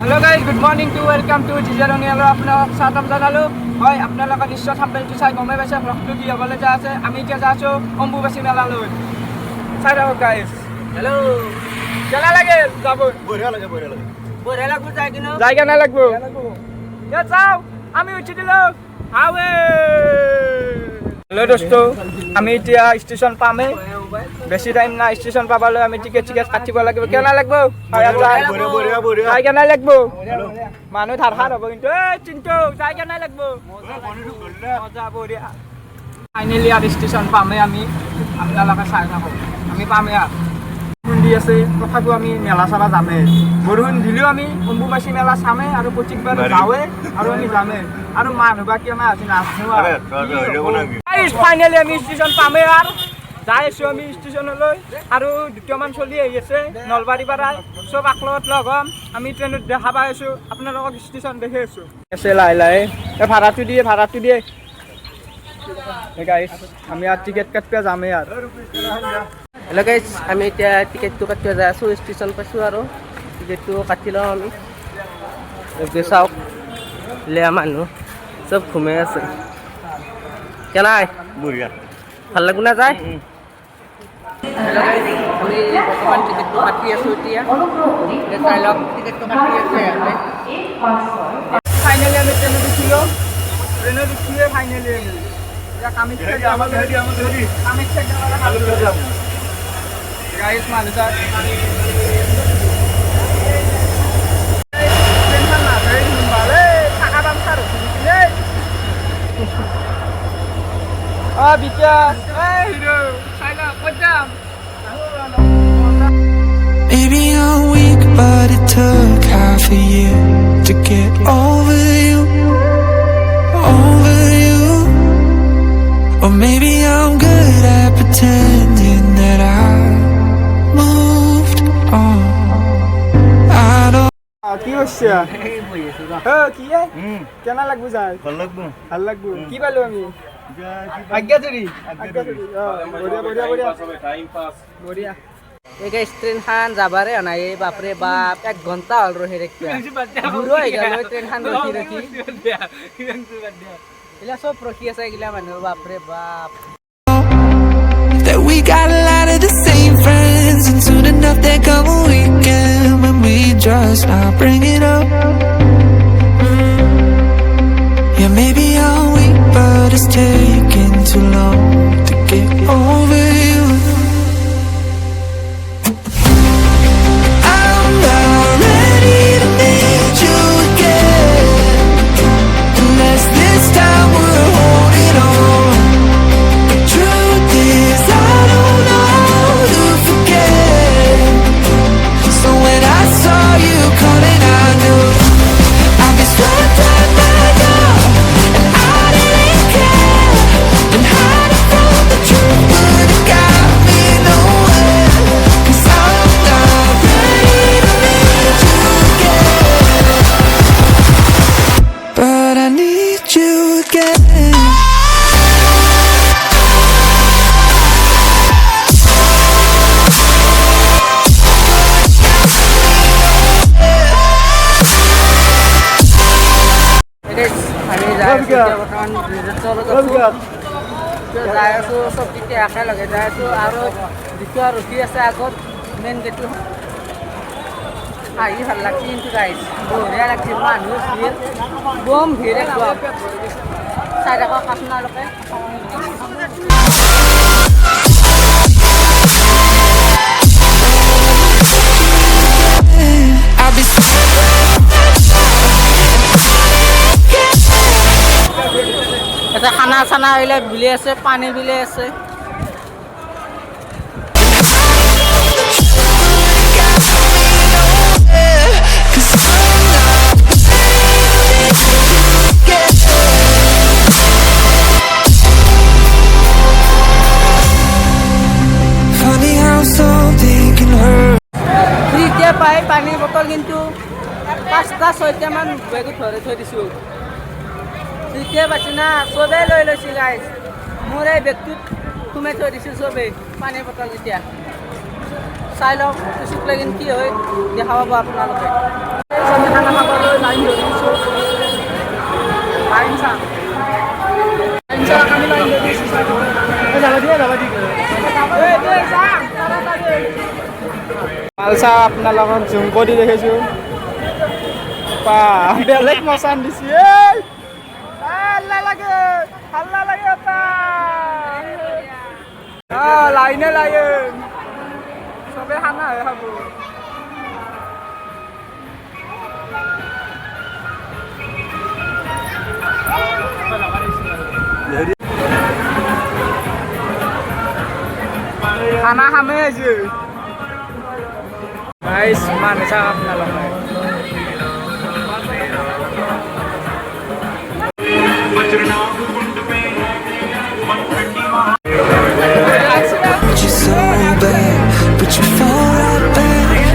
Hello guys, good morning to welcome to जिजारनियाल আপনাক স্বাগতম জানালো হয় আপোনালোকে নিশ্চয় থাম্বনেলটো চাই গমে পাইছে ব্লগটো কি হ'বলৈ যা আছে আমি এতিয়া যা আছো অম্বুবাচী মেলালৈ চাই থাকক গাইস হেল্ল' কেলা লাগে যাব বঢ়িয়া লাগব যাই কিনো যাই কেনে লাগব এ যাও আমি উঠি দিলো হাৱে হেল্ল' দোস্ত আমি এতিয়া ষ্টেচন পামে বেছি টাইম না ষ্টেচন পাবলৈ আমি টিকেট কাটিব লাগিব কেনা লাগব যাই কেনে লাগব মানুহ ধাৰ হ'ব কিন্তু চিন্তু যাই কেনে লাগব মজা বঢ়িয়া ফাইনেলি আর ষ্টেচন পামে আমি আপোনালোকে চাই থাকক আমি পামে আর খুন্দি আছে তথাপিও আমি মেলা চাবা যামে বৰষুণ দিলেও আমি অম্বুবাচী মেলা চামে আৰু প্ৰত্যেকবাৰ যাওঁৱে আৰু আমি যামে আৰু মানুহ বা কিয় আছে নাচনো ফাইনেলি আমি ষ্টেচন পামে আৰু যাই আছো আমি ষ্টেচনলৈ আৰু দুটামান চলি আহি আছে নলবাৰীৰ পৰা চব আকলত লগ হ'ম আমি ট্ৰেইনত দেখা পাই আছো আপোনালোকক ষ্টেচন দেখি আছো আছে লাহে লাহে ভাড়াটো দিয়ে গাইছ আমি আর টিকেট কাটতে যামে আর হেল্ল' গাইজ আমি এতিয়া টিকেটটো কাটিব যাই আছোঁ ষ্টেচন পাইছোঁ আৰু টিকেটটো কাটি লওঁ আমি চাওক লেয়া মানুহ চব ঘুমাই আছে কেনাই বঢ়িয়া ভাল লাগব না যায় হেল্ল' গাইজ আমি বৰ্তমান টিকেটটো কাটি আছোঁ এতিয়া চাই লওক টিকেটটো কাটি আছে ফাইনেলি আমি ট্রেনে উঠিলো ট্রেনে উঠিয়ে ফাইনেলি কামাখ্যা যাব গাইস মানুষ Maybe I'm weak, but it took half a year to get over you. Or maybe I'm good at pretending that I moved on. I don't. কি হচ্ছে কি কেনা লাগবো যাই ভাল লাগবো কি পালো আমি আজ্ঞাচুরি বঢ়িয়া এই গাইজ ট্ৰেইনখন যাবাৰে নাই বাপৰে বাপ 1 ঘণ্টা হ'ল ৰহি ৰাখিবা বুঢ়ো হৈ গ'ল ট্ৰেইনখন ৰখি এগিলা চব ৰখি আছে এগিলা মানুহ বাপৰে বাপ That we got a lot of the same friends, and soon enough there come a weekend when we just not bring it up. Yeah, maybe I'm weak, but it's taking too long to get over you. I'm not ready to meet you again, unless this time we're holding on. Truth is, I don't know how to forget. So when I saw you coming, I knew I'd be swept right back up, and I didn't care. Been hiding from the truth, but it got me nowhere. 'Cause I'm not ready to meet you again, but I need you again. আমি যাই আছোঁ এতিয়া বৰ্তমান যাই আছোঁ চব তেতিয়া একেলগে যাই আছোঁ আৰু যিটো ৰখি আছে আগত মেইন গেটটো আহি ভাল লাগছে কিন্তু গাইজ বঢ়িয়া লাগছে মানুহ ভিৰ বম ভিৰ একদম চাই থাকক আপোনালোকে I'll be এটা খানা চানা আহিলে বিলি আছে পানী বিলি আছে funny how something can hurt. ফ্ৰীতে পায় পানীৰ বটল কিন্তু 5টা 6টামান বেগত ভৰাই থৈ দিছোঁ ফ্ৰীতে পাইছোঁ না চবেই লৈ লৈছোঁ গাইজ মোৰ এই বেগটোত সোমাই থৈ দিছোঁ চবেই পানীৰ বটল এতিয়া চাই লওক পিছত লাগিন কি হয় দেখা পাব আপোনালোকে চাওঁ আপোনালোকক জুম কৰি দেখিছোঁ বা বেলেগ মচান দিছে হাল্লা লাগে লাইনে লাইন চবে খানা হৈ খাব খানা খামে আজি গাইছ মানে চাওক আপোনালোকে But you're so bad, but you fall right back.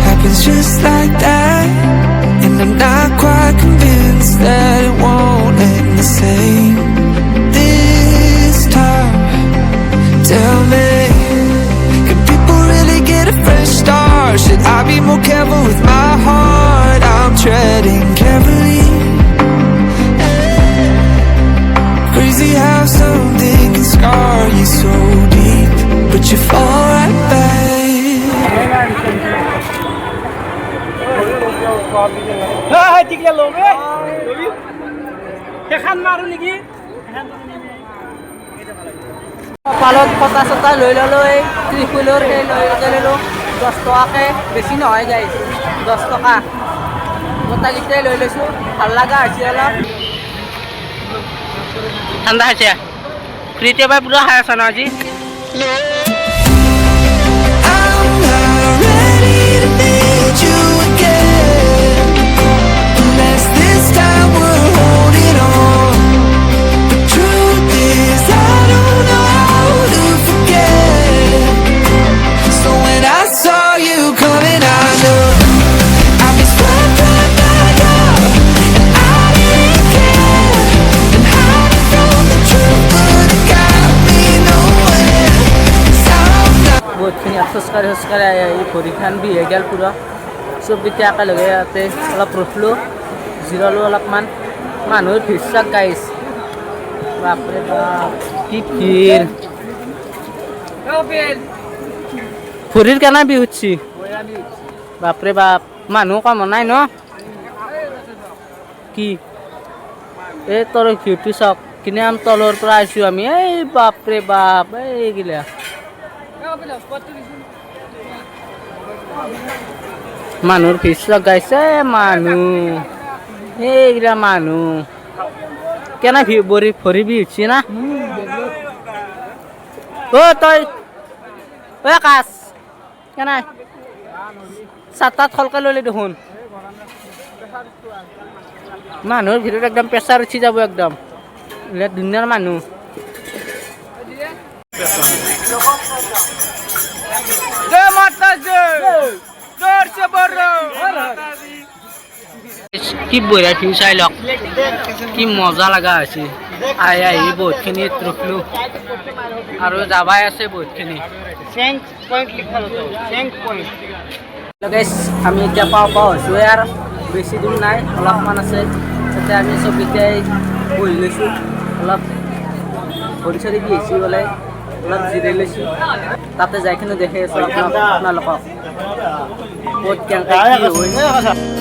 Happens just like that. And I'm not quite convinced that it won't end the same this time. Tell me, can people really get a fresh start? Should I be more careful with my heart? I'm treading carefully. Crazy how something can scar you so deep, but you fall right back. কপালত ফটা চটা লৈ ল'লোঁ এই ত্ৰিশুলৰ সেই লৈ ল'লোঁ 10 টকাকৈ বেছি নহয় গাইছ 10 টকা গোটাকেইটাই লৈ লৈছোঁ ভাল লগা হৈছে অলপ ঠাণ্ডা হৈছে ফ্ৰীতে পাই পুৰা খাই আছা ন আজি I'm not ready to meet you again, unless this time we're holding on. The truth is I don't know how to forget. So when I saw you coming, I knew I'd be swept right back up, and I didn't care. And hiding from the truth, but it got me nowhere. 'Cause I'm not. বহুতখিনি খোজকাঢ়ি এই ভৰিখন বিহে গ'ল পুৰা চবকেইটা একেলগে ইয়াতে অলপ ৰখলোঁ জিৰালোঁ অলপমান মানুহৰ ভিৰ চাক গাইছ বাপৰে বাপ কি ভিৰ ভৰিৰ কেনে বিহু উঠছি বাপৰে বাপ মানুহ কম নাই ন কি এই তোৰ ভিউটো চাওক কিমান তলৰ পৰা আহিছোঁ আমি এই বাপৰে বাপ এইগিলা মানুহৰ ভিৰ লগাইছে মানুহ এইগিলা মানুহ কেনে ভৰি বিহুছি না তই কাছ কেনে চাত তাত খলকে ল'লি দেখোন মানুহৰ ভিতৰত একদম প্ৰেছাৰ উঠি যাব একদম দুনিয়াৰ মানুহ কি বঢ়িয়া ভিউ চাই লওক কি মজা লগা হৈছে আহি বহুতখিনি ৰখলোঁ আৰু যাবাই আছে বহুতখিনি আমি এতিয়া পাওঁ হৈছোঁ আৰু বেছি দূৰ নাই অলপমান আছে তাতে আমি চবকেইটাই বহি লৈছোঁ অলপ ভৰি চৰি বিহিছি বোলে অলপ জিৰাই লৈছোঁ তাতে যাইখিনি দেখি আছোঁ আপোনালোকক ক'ত কেনেকৈ হয়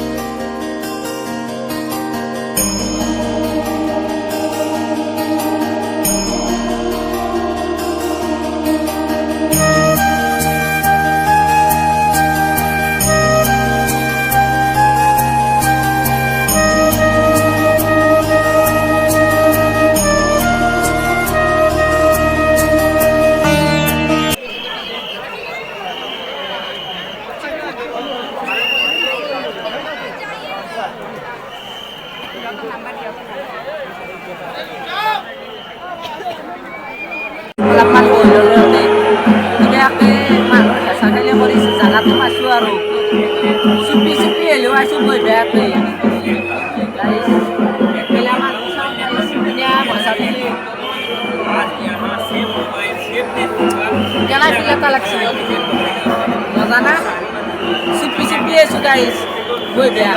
অলপমান বহিলতে ধুনীয়াকৈ মানুহ হেঁচা ঠেলি কৰিছে জাগাটো পাইছোঁ আৰু চুপি হ'লেও আছোঁ বহি বেয়াকৈ ধুনীয়া হেঁচা ঠেলি কেনে ফিল এটা লাগছিল নজানা চুপি আছোঁ গাইছ বহি বেয়া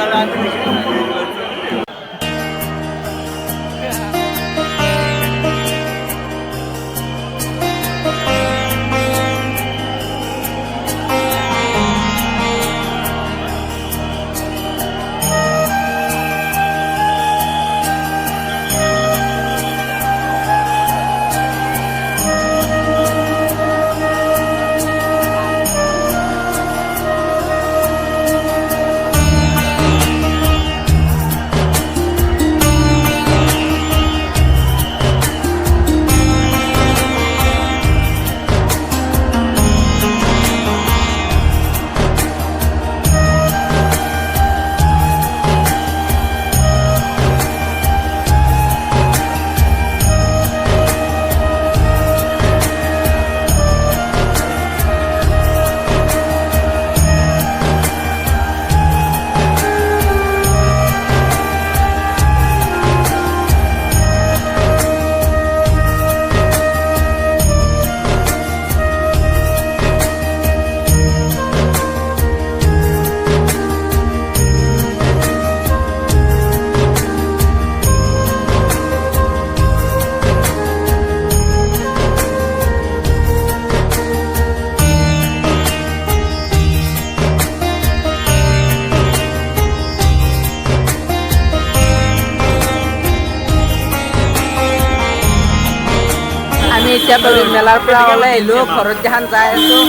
এতিয়া মেলাৰ পৰা ওলাই আহিলোঁ ঘৰত যেখান যাই আছোঁ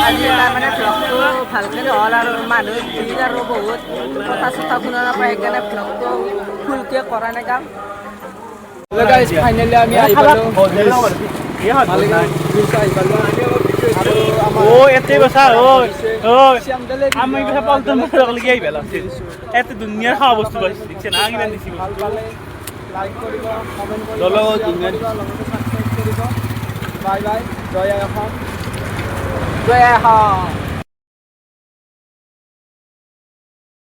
আজি তাৰমানে ভ্লগটো ভালকৈ নহ'ল আৰু মানুহ ভিৰ আৰু বহুত কথা চথা শুনা নাপায় সেইকাৰণে ভ্লগটো ফুলকৈ কৰা নাই কাম হেল্ল' গাইজ ফাইনেলি আমি আহি পালোঁ মালিগাঁও আহি পালোঁ আৰু ও এতে বসা ও আমি কথা বলতে লাগি আই বেলা এত দুনিয়ার খাওয়া বস্তু পাইছি দেখছেন আগে না দিছি ভাল পালে লাইক কৰিব কমেণ্ট কৰিব দলৰ শ্বেয়াৰ দুনিয়াৰ কৰিব লগতে ছাবস্ক্ৰাইব কৰিব বাই বাই জয় আই অসম জয় আই অসম